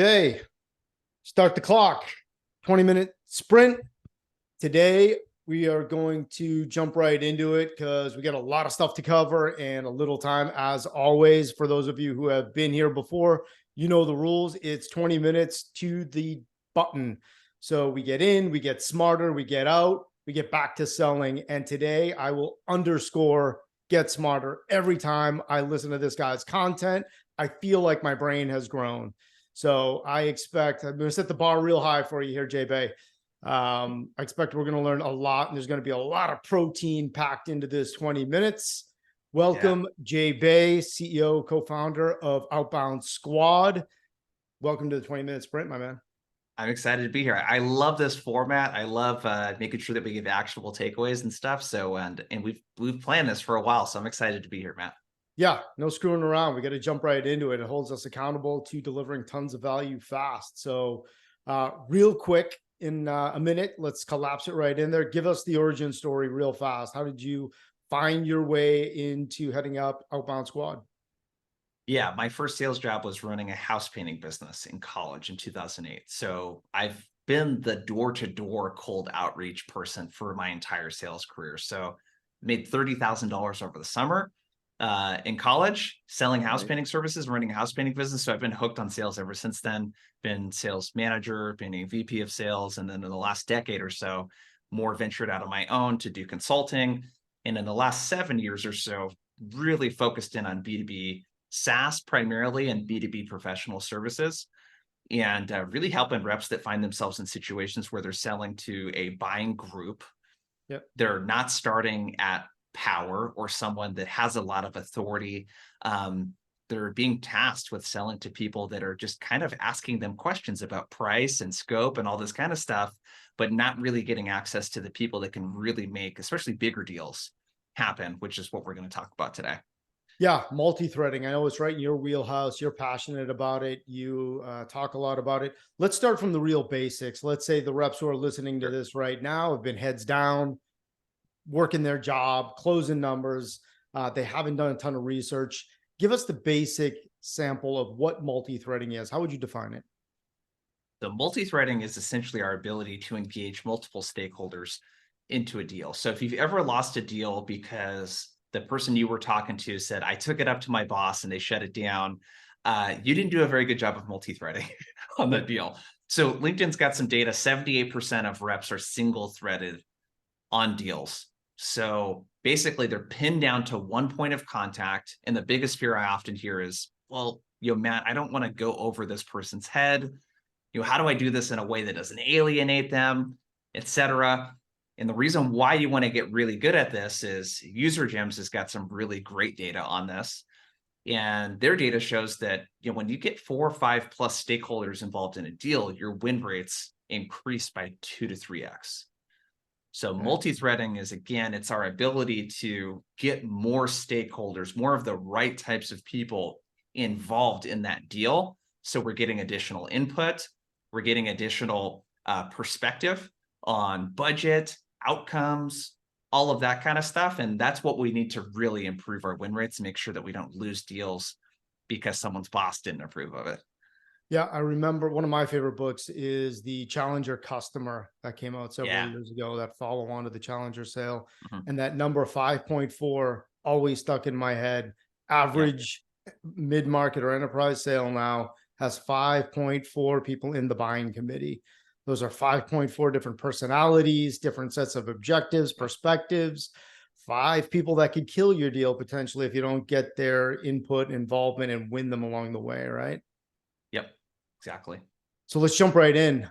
Okay, start the clock. 20-minute sprint. Today, we are going to jump right into it because we got a lot of stuff to cover and a little time. As always, for those of you who have been here before, you know the rules. It's 20 minutes to the button. So we get in, we get smarter, we get out, we get back to selling. And today, I will underscore get smarter every time I listen to this guy's content. I feel like my brain has grown. So I'm going to set the bar real high for you here, Jay Bay. I expect we're going to learn a lot, and there's going to be a lot of protein packed into this 20 minutes. Welcome, Jay Bay, CEO, co-founder of Outbound Squad. Welcome to the 20-minute sprint, my man. I'm excited to be here. I love this format. I love making sure that we give actionable takeaways and stuff. So, and we've planned this for a while, so I'm excited to be here, Matt. Yeah, no screwing around. We got to jump right into it. It holds us accountable to delivering tons of value fast. So real quick, in a minute, let's collapse it right in there. Give us the origin story real fast. How did you find your way into heading up Outbound Squad? Yeah, my first sales job was running a house painting business in college in 2008. So I've been the door-to-door cold outreach person for my entire sales career. So made $30,000 over the summer in college, selling house painting services, running a house painting business. So I've been hooked on sales ever since then. Been sales manager, been a VP of sales, and then in the last decade or so, more ventured out on my own to do consulting. And in the last 7 years or so, really focused in on B2B SaaS primarily and B2B professional services, and really helping reps that find themselves in situations where they're selling to a buying group. Yep. They're not starting at power or someone that has a lot of authority. They're being tasked with selling to people that are just kind of asking them questions about price and scope and all this kind of stuff, but not really getting access to the people that can really make, especially bigger deals, happen, which is what we're going to talk about today. Yeah, multi-threading. I know it's right in your wheelhouse. You're passionate about it. You talk a lot about it. Let's start from the real basics. Let's say the reps who are listening to this right now have been heads down, working their job, closing numbers. They haven't done a ton of research. Give us the basic sample of what multi-threading is. How would you define it? The multi-threading is essentially our ability to engage multiple stakeholders into a deal. So if you've ever lost a deal because the person you were talking to said, I took it up to my boss and they shut it down, you didn't do a very good job of multi-threading on that deal. So LinkedIn's got some data, 78% of reps are single-threaded on deals. So basically they're pinned down to one point of contact. And the biggest fear I often hear is, well, Matt, I don't want to go over this person's head. How do I do this in a way that doesn't alienate them, etc.? And the reason why you want to get really good at this is UserGems has got some really great data on this. And their data shows that when you get 4 or 5 plus stakeholders involved in a deal, your win rates increase by 2 to 3x. So multi-threading is, again, it's our ability to get more stakeholders, more of the right types of people involved in that deal. So we're getting additional input, we're getting additional perspective on budget, outcomes, all of that kind of stuff. And that's what we need to really improve our win rates and make sure that we don't lose deals because someone's boss didn't approve of it. Yeah, I remember one of my favorite books is The Challenger Customer that came out several years ago, that follow on to the Challenger sale. And that number 5.4 always stuck in my head. Average mid-market or enterprise sale now has 5.4 people in the buying committee. Those are 5.4 different personalities, different sets of objectives, perspectives, 5 people that could kill your deal potentially if you don't get their input, involvement, and win them along the way, right? Yep, exactly. So let's jump right in.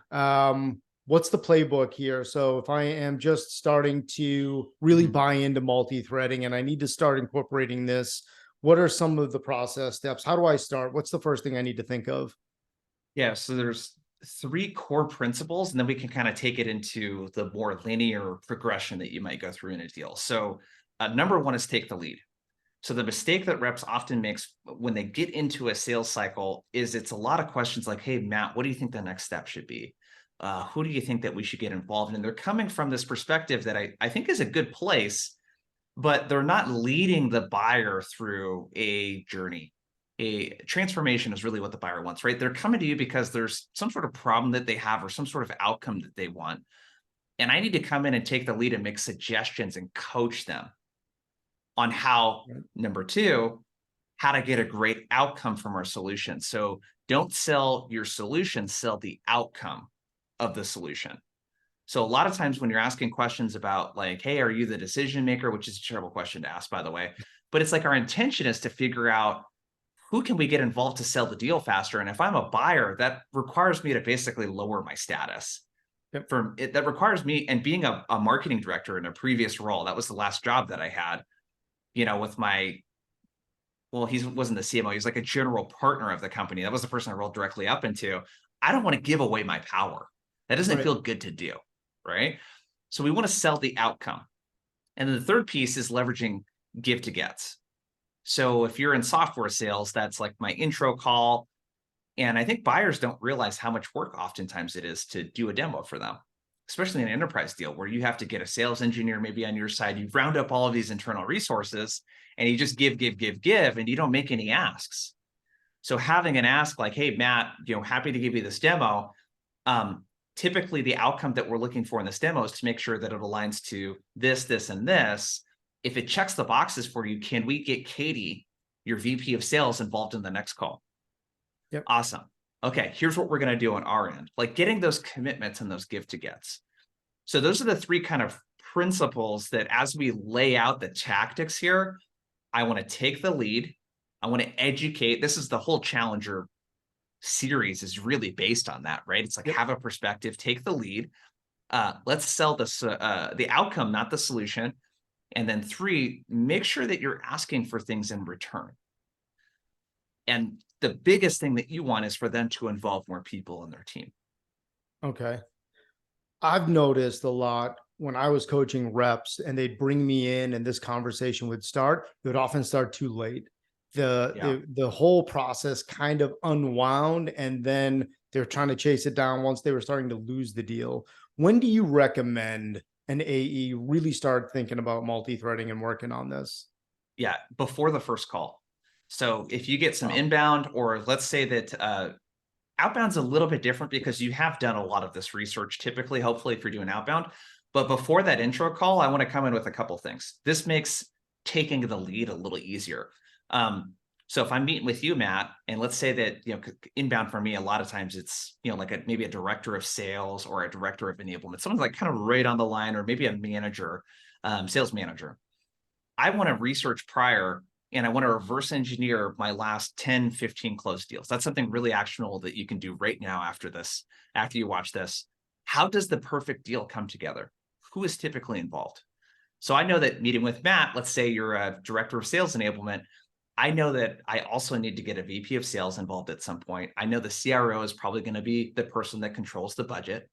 What's the playbook here? So if I am just starting to really buy into multi-threading and I need to start incorporating this, what are some of the process steps? How do I start? What's the first thing I need to think of? Yeah, so there's 3 core principles, and then we can kind of take it into the more linear progression that you might go through in a deal. So number 1 is take the lead. So the mistake that reps often makes when they get into a sales cycle is it's a lot of questions like, hey, Matt, what do you think the next step should be? Who do you think that we should get involved in? And they're coming from this perspective that I think is a good place, but they're not leading the buyer through a journey. a transformation is really what the buyer wants, right? They're coming to you because there's some sort of problem that they have or some sort of outcome that they want. And I need to come in and take the lead and make suggestions and coach them on how, Right. number two, how to get a great outcome from our solution. So don't sell your solution, sell the outcome of the solution. So a lot of times when you're asking questions about like, hey, are you the decision maker? Which is a terrible question to ask, by the way. But it's like our intention is to figure out who can we get involved to sell the deal faster. And if I'm a buyer, that requires me to basically lower my status. Yep. For it, that requires me, and being a marketing director in a previous role, that was the last job that I had, with my, well, he wasn't the CMO, he was like a general partner of the company. That was the person I rolled directly up into. I don't want to give away my power. That doesn't Right. feel good to do, right? So we want to sell the outcome. And then the third piece is leveraging give to gets. So if you're in software sales, that's like my intro call. And I think buyers don't realize how much work oftentimes it is to do a demo for them, especially in an enterprise deal where you have to get a sales engineer maybe on your side. You round up all of these internal resources and you just give, and you don't make any asks. So having an ask like, hey, Matt, happy to give you this demo. Typically, the outcome that we're looking for in this demo is to make sure that it aligns to this, this, and this. If it checks the boxes for you, can we get Katie, your VP of sales, involved in the next call? Yep. Awesome. Okay, here's what we're going to do on our end, like getting those commitments and those give to gets. So those are the three kind of principles that as we lay out the tactics here, I want to take the lead. I want to educate. This is the whole Challenger series is really based on that, right? It's like Yep. have a perspective, take the lead. Let's sell the outcome, not the solution. And then three, make sure that you're asking for things in return. And the biggest thing that you want is for them to involve more people in their team. Okay. I've noticed a lot when I was coaching reps and they'd bring me in and this conversation would start, it would often start too late. Yeah. The whole process kind of unwound and then they're trying to chase it down once they were starting to lose the deal. When do you recommend an AE really start thinking about multi-threading and working on this? Yeah. Before the first call. So if you get some Wow. inbound, or let's say that outbound's a little bit different because you have done a lot of this research typically, hopefully, if you're doing outbound. But before that intro call, I want to come in with a couple things. This makes taking the lead a little easier. So if I'm meeting with you, Matt, and let's say that, inbound for me, a lot of times it's, like maybe a director of sales or a director of enablement, someone's like kind of right on the line, or maybe a manager, sales manager. I want to research prior and I want to reverse engineer my last 10, 15 closed deals. That's something really actionable that you can do right now after this, after you watch this. How does the perfect deal come together? Who is typically involved? So I know that meeting with Matt, let's say you're a director of sales enablement. I know that I also need to get a VP of sales involved at some point. I know the CRO is probably going to be the person that controls the budget.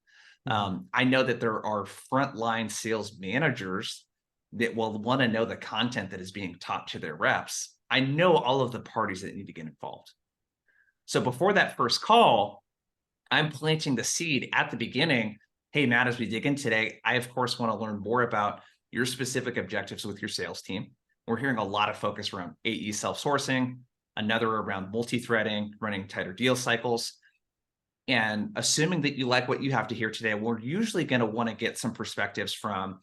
I know that there are frontline sales managers that will want to know the content that is being taught to their reps. I know all of the parties that need to get involved. So before that first call, I'm planting the seed at the beginning. Hey, Matt, as we dig in today, I, of course, want to learn more about your specific objectives with your sales team. We're hearing a lot of focus around AE self-sourcing, another around multi-threading, running tighter deal cycles. And assuming that you like what you have to hear today, we're usually going to want to get some perspectives from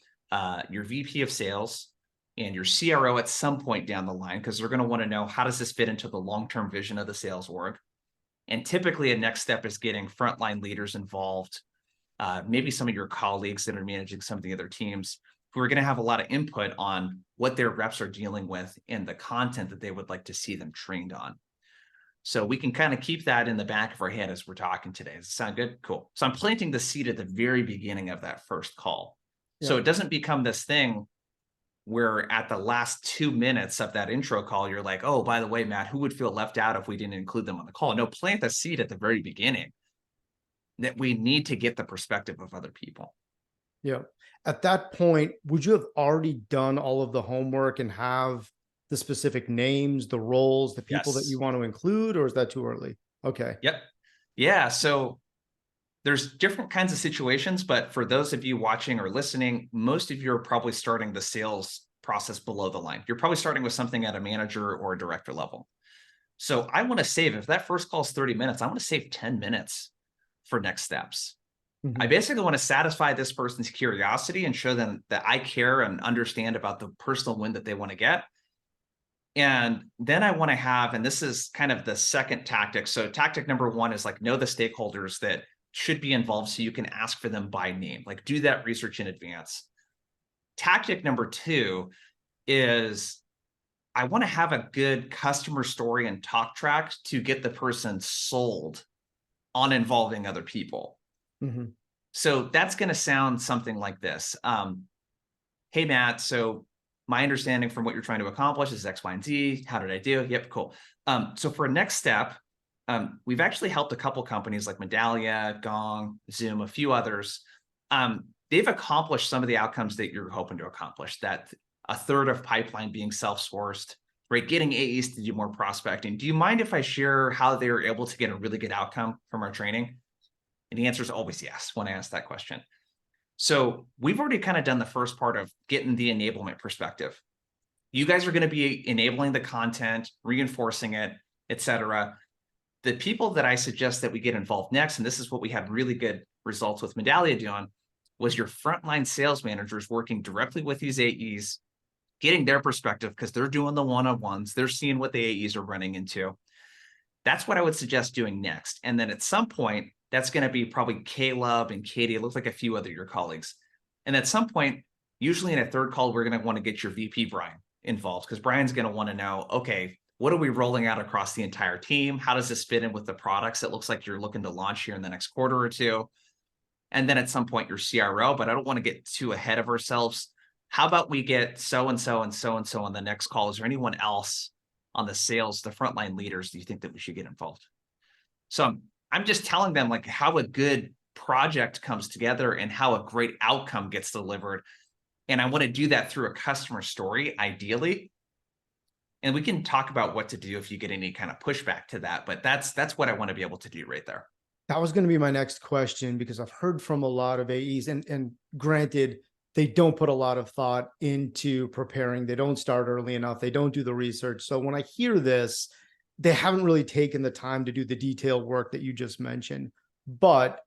your VP of sales and your CRO at some point down the line, because they're going to want to know, how does this fit into the long-term vision of the sales org? And typically a next step is getting frontline leaders involved, maybe some of your colleagues that are managing some of the other teams, who are going to have a lot of input on what their reps are dealing with and the content that they would like to see them trained on. So we can kind of keep that in the back of our head as we're talking today. Does it sound good? Cool. So I'm planting the seed at the very beginning of that first call. So Yeah. it doesn't become this thing where at the last 2 minutes of that intro call, you're like, oh, by the way, Matt, who would feel left out if we didn't include them on the call? No, plant the seed at the very beginning that we need to get the perspective of other people. Yeah. At that point, would you have already done all of the homework and have the specific names, the roles, the people that you Yes. want to include, or is that too early? Okay. Yep. Yeah. So there's different kinds of situations, but for those of you watching or listening, most of you are probably starting the sales process below the line. You're probably starting with something at a manager or a director level. So I want to save, if that first call is 30 minutes, I want to save 10 minutes for next steps. I Mhm. basically want to satisfy this person's curiosity and show them that I care and understand about the personal win that they want to get. And then I want to have, and this is kind of the second tactic. So tactic number one is like know the stakeholders that should be involved so you can ask for them by name, like do that research in advance. Tactic number two is I want to have a good customer story and talk track to get the person sold on involving other people. Mhm. So that's going to sound something like this. Hey, Matt, so my understanding from what you're trying to accomplish is X, Y, and Z. How did I do? Yep, cool. So for a next step, we've actually helped a couple companies like Medallia, Gong, Zoom, a few others. They've accomplished some of the outcomes that you're hoping to accomplish, that a third of pipeline being self-sourced, right? Getting AEs to do more prospecting. Do you mind if I share how they were able to get a really good outcome from our training? And the answer is always yes when I ask that question. So we've already kind of done the first part of getting the enablement perspective. You guys are going to be enabling the content, reinforcing it, etc. The people that I suggest that we get involved next, and this is what we had really good results with Medallia doing, was your frontline sales managers working directly with these AEs, getting their perspective because they're doing the one-on-ones, they're seeing what the AEs are running into. That's what I would suggest doing next. And then at some point, that's going to be probably Caleb and Katie. It looks like a few other your colleagues. And at some point, usually in a third call, we're going to want to get your VP, Brian, involved because Brian's going to want to know, okay, what are we rolling out across the entire team? How does this fit in with the products? It looks like you're looking to launch here in the next quarter or two. And then at some point, your CRO, but I don't want to get too ahead of ourselves. How about we get so-and-so and so-and-so on the next call? Is there anyone else on the sales, the frontline leaders, do you think that we should get involved? So I'm just telling them like how a good project comes together and how a great outcome gets delivered. And I want to do that through a customer story, ideally. And we can talk about what to do if you get any kind of pushback to that. But that's what I want to be able to do right there. That was going to be my next question because I've heard from a lot of AEs, and granted, they don't put a lot of thought into preparing. They don't start early enough. They don't do the research. So when I hear this, they haven't really taken the time to do the detailed work that you just mentioned. But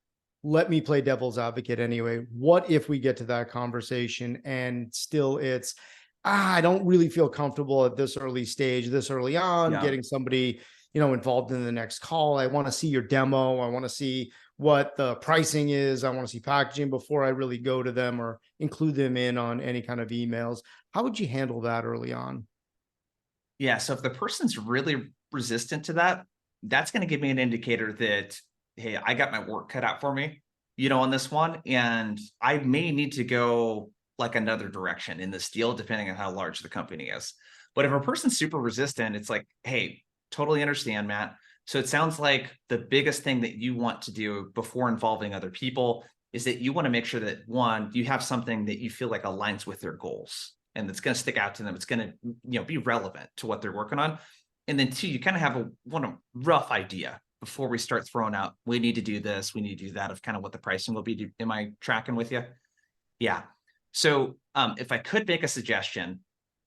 let me play devil's advocate anyway. What if we get to that conversation and still it's, I don't really feel comfortable at this early stage, this early on, Yeah. getting somebody involved in the next call. I want to see your demo. I want to see what the pricing is. I want to see packaging before I really go to them or include them in on any kind of emails. How would you handle that early on? Yeah. So if the person's really resistant to that, that's going to give me an indicator that, hey, I got my work cut out for me, on this one. And I may need to go like another direction in this deal, depending on how large the company is. But if a person's super resistant, it's like, hey, totally understand, Matt. So it sounds like the biggest thing that you want to do before involving other people is that you want to make sure that one, you have something that you feel like aligns with their goals and that's going to stick out to them. It's going to, be relevant to what they're working on. And then two, you kind of have a rough idea before we start throwing out, we need to do this, we need to do that, of kind of what the pricing will be. Am I tracking with you? Yeah. So if I could make a suggestion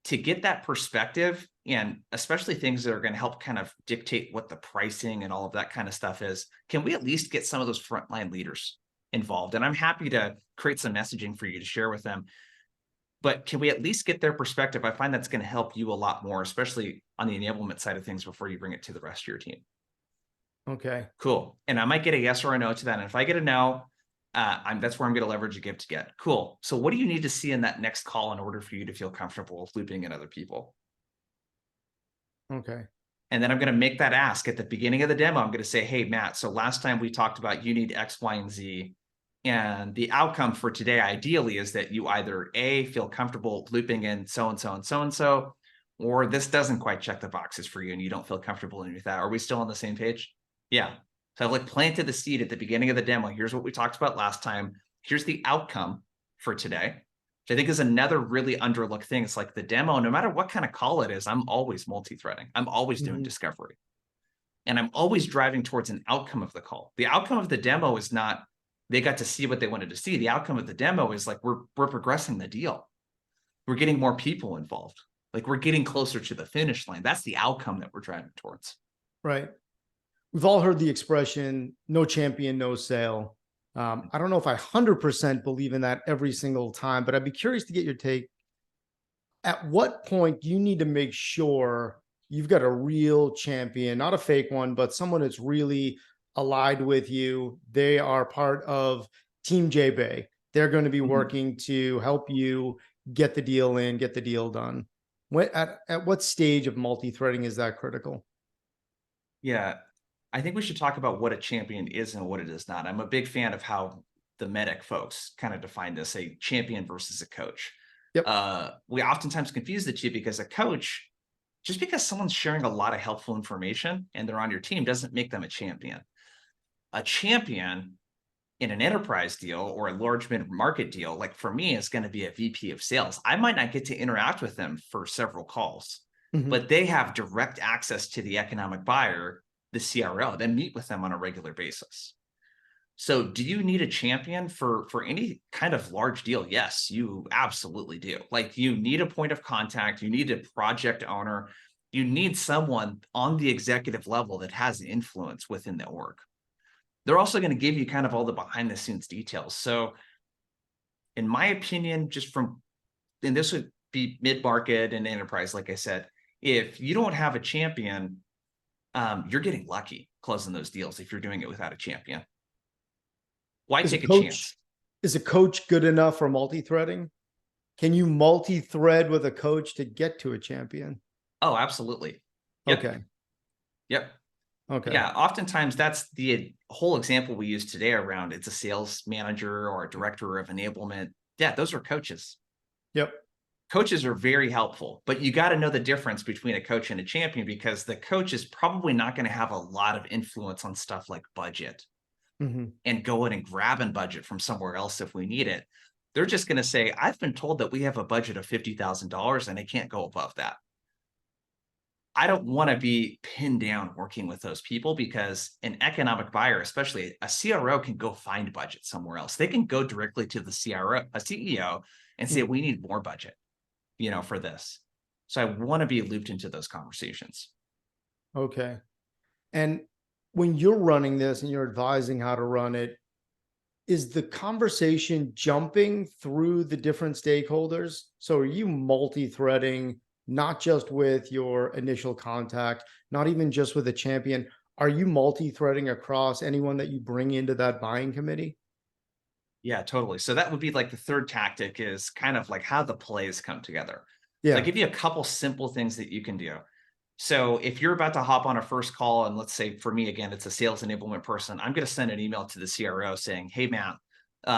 to get that perspective, and especially things that are going to help kind of dictate what the pricing and all of that kind of stuff is, can we at least get some of those frontline leaders involved? And I'm happy to create some messaging for you to share with them. But can we at least get their perspective? I find that's going to help you a lot more, especially on the enablement side of things before you bring it to the rest of your team. Okay. Cool. And I might get a yes or a no to that. And if I get a no, that's where I'm going to leverage a give to get. Cool. So what do you need to see in that next call in order for you to feel comfortable looping in other people? Okay. And then I'm going to make that ask at the beginning of the demo. I'm going to say, hey, Matt, so last time we talked about you need X, Y, and Z. And the outcome for today, ideally, is that you either A, feel comfortable looping in so-and-so and so-and-so, or this doesn't quite check the boxes for you and you don't feel comfortable with that. Are we still on the same page? Yeah. So I've like planted the seed at the beginning of the demo. Here's what we talked about last time. Here's the outcome for today, which I think is another really underlooked thing. It's like the demo, no matter what kind of call it is, I'm always multi-threading. I'm always doing discovery. And I'm always driving towards an outcome of the call. The outcome of the demo is not they got to see what they wanted to see. The outcome of the demo is like we're progressing the deal. We're getting more people involved. Like we're getting closer to the finish line. That's the outcome that we're driving towards. Right. We've all heard the expression, no champion, no sale. I don't know if I 100% believe in that every single time, but I'd be curious to get your take. At what point do you need to make sure you've got a real champion, not a fake one, but someone that's really allied with you? They are part of Team JBay. They're going to be Mhm. working to help you get the deal in, get the deal done. At what stage of multi-threading is that critical? Yeah, I think we should talk about what a champion is and what it is not. I'm a big fan of how the medic folks kind of define this, a champion versus a coach. Yep. We oftentimes confuse the two because a coach, just because someone's sharing a lot of helpful information and they're on your team doesn't make them a champion. A champion in an enterprise deal or a large mid market deal, like for me, is going to be a VP of sales. I might not get to interact with them for several calls, Mhm. but they have direct access to the economic buyer, the CRO, then meet with them on a regular basis. So do you need a champion for any kind of large deal? Yes, you absolutely do. Like you need a point of contact, you need a project owner, you need someone on the executive level that has influence within the org. They're also going to give you kind of all the behind the scenes details. So in my opinion, just from, and this would be mid market and enterprise, like I said, if you don't have a champion, you're getting lucky closing those deals if you're doing it without a champion. Why Is a take a coach chance? is a coach good enough for multi-threading? Can you multi-thread with a coach to get to a champion? Oh, absolutely. Yep. Okay. Yep. Okay. Yeah. Oftentimes that's the whole example we use today around it's a sales manager or a director of enablement. Yeah, those are coaches. Yep. Coaches are very helpful, but you got to know the difference between a coach and a champion because the coach is probably not going to have a lot of influence on stuff like budget Mhm. and going and grabbing budget from somewhere else if we need it. They're just going to say, I've been told that we have a budget of $50,000 and I can't go above that. I don't want to be pinned down working with those people because an economic buyer, especially a CRO, can go find budget somewhere else. They can go directly to the CRO, a CEO, and say, Mhm. we need more budget, for this. So I want to be looped into those conversations. Okay. And when you're running this and you're advising how to run it, is the conversation jumping through the different stakeholders? So are you multi-threading, not just with your initial contact, not even just with a champion? Are you multi-threading across anyone that you bring into that buying committee? Yeah, totally. So that would be like the third tactic is kind of like how the plays come together. So I Yeah. give you a couple simple things that you can do. So if you're about to hop on a first call, and let's say for me, again, it's a sales enablement person, I'm going to send an email to the CRO saying, hey, Matt,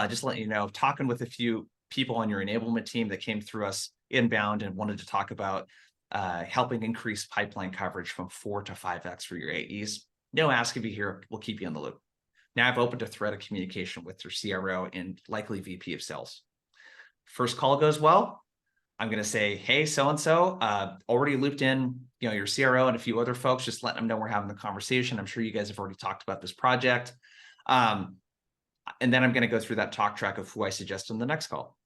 just letting you know, talking with a few people on your enablement team that came through us inbound and wanted to talk about helping increase pipeline coverage from 4 to 5x for your AEs. No ask if you hear, we'll keep you in the loop. Now I've opened a thread of communication with your CRO and likely VP of sales. First call goes well. I'm going to say, hey, so-and-so, already looped in, your CRO and a few other folks, just letting them know we're having the conversation. I'm sure you guys have already talked about this project. And then I'm going to go through that talk track of who I suggest in the next call.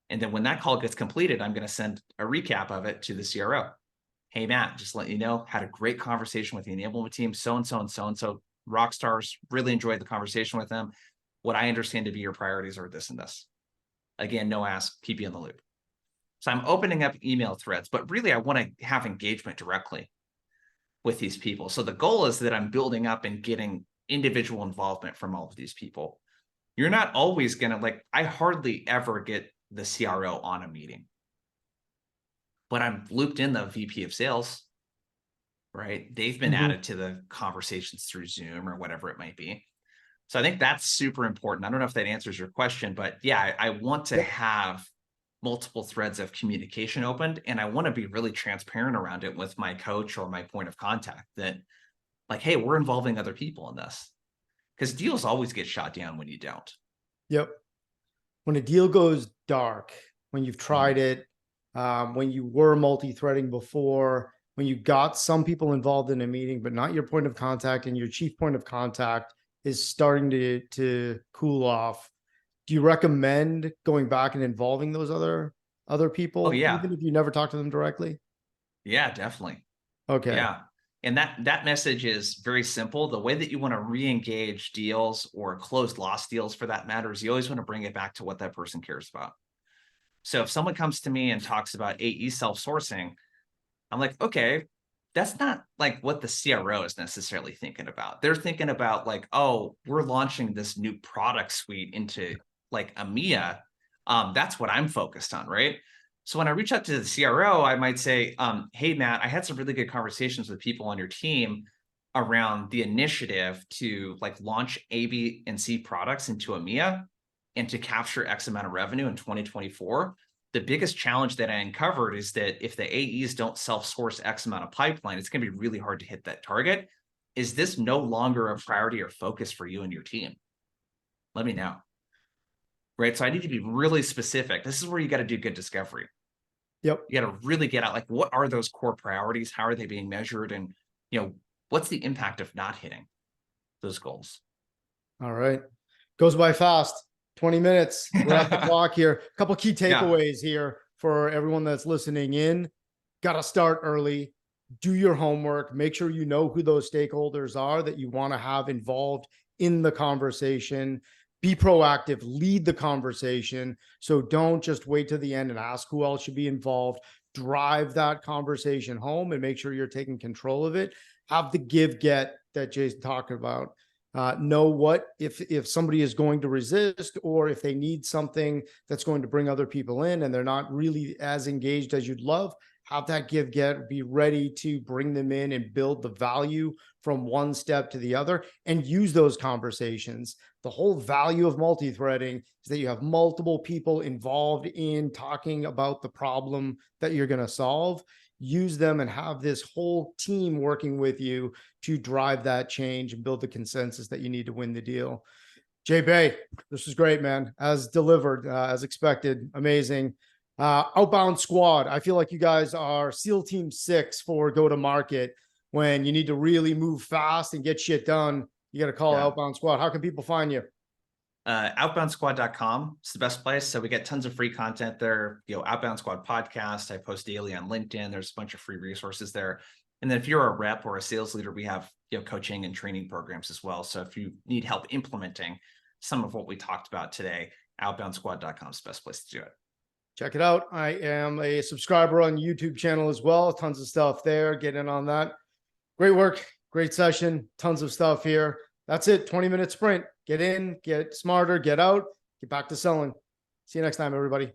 And then when that call gets completed, I'm going to send a recap of it to the CRO. Hey, Matt, just let you know, had a great conversation with the enablement team, so-and-so and so-and-so, rock stars, really enjoyed the conversation with them. What I understand to be your priorities are this and this. Again, no ask, keep you in the loop. So I'm opening up email threads, but really I want to have engagement directly with these people. So the goal is that I'm building up and getting individual involvement from all of these people. You're not always going to I hardly ever get the CRO on a meeting, but I'm looped in the VP of sales, right? They've been Mhm. added to the conversations through Zoom or whatever it might be. So I think that's super important. I don't know if that answers your question, but yeah, I want to Yep. have multiple threads of communication opened, and I want to be really transparent around it with my coach or my point of contact that, like, hey, we're involving other people in this because deals always get shot down when you don't. Yep. When a deal goes dark, when you've Mhm. tried it, when you were multi-threading before, when you got some people involved in a meeting, but not your point of contact, and your chief point of contact is starting to cool off. Do you recommend going back and involving those other Oh people, yeah, even if you never talk to them directly? yeah, definitely. Okay. Yeah. And that message is very simple. The way that you want to re-engage deals or close lost deals for that matter is you always want to bring it back to what that person cares about. So if someone comes to me and talks about AE self-sourcing, I'm like, okay, that's not like what the CRO is necessarily thinking about. They're thinking about like, oh, we're launching this new product suite into like EMEA. That's what I'm focused on, right? So when I reach out to the CRO, I might say, hey, Matt, I had some really good conversations with people on your team around the initiative to like launch A, B, and C products into EMEA and to capture X amount of revenue in 2024. The biggest challenge that I uncovered is that if the AEs don't self-source X amount of pipeline, it's going to be really hard to hit that target. Is this no longer a priority or focus for you and your team? Let me know. Right. So I need to be really specific. This is where you got to do good discovery. Yep. You got to really get out like, what are those core priorities? How are they being measured? And, what's the impact of not hitting those goals? All right. Goes by fast. 20 minutes. We're at the clock here. A couple key takeaways here for everyone that's listening in. Got to start early. Do your homework. Make sure you know who those stakeholders are that you want to have involved in the conversation. Be proactive. Lead the conversation. So don't just wait to the end and ask who else should be involved. Drive that conversation home and make sure you're taking control of it. Have the give-get that Jay's talking about. Know what if somebody is going to resist, or if they need something that's going to bring other people in and they're not really as engaged as you'd love. Have that give-get, be ready to bring them in and build the value from one step to the other, and use those conversations. The whole value of multi-threading is that you have multiple people involved in talking about the problem that you're going to solve. Use them and have this whole team working with you to drive that change and build the consensus that you need to win the deal. Jay Bay, this was great, man. As delivered, as expected. Amazing. Outbound Squad. I feel like you guys are SEAL Team 6 for go-to-market. When you need to really move fast and get shit done, you got to call Outbound Squad. How can people find you? Outboundsquad.com is the best place. So we get tons of free content there. Outbound Squad podcast. I post daily on LinkedIn. There's a bunch of free resources there. And then if you're a rep or a sales leader, we have coaching and training programs as well. So if you need help implementing some of what we talked about today, outboundsquad.com is the best place to do it. Check it out. I am a subscriber on YouTube channel as well. Tons of stuff there. Get in on that. Great work. Great session. Tons of stuff here. That's it. 20-minute sprint. Get in, get smarter, get out, get back to selling. See you next time, everybody.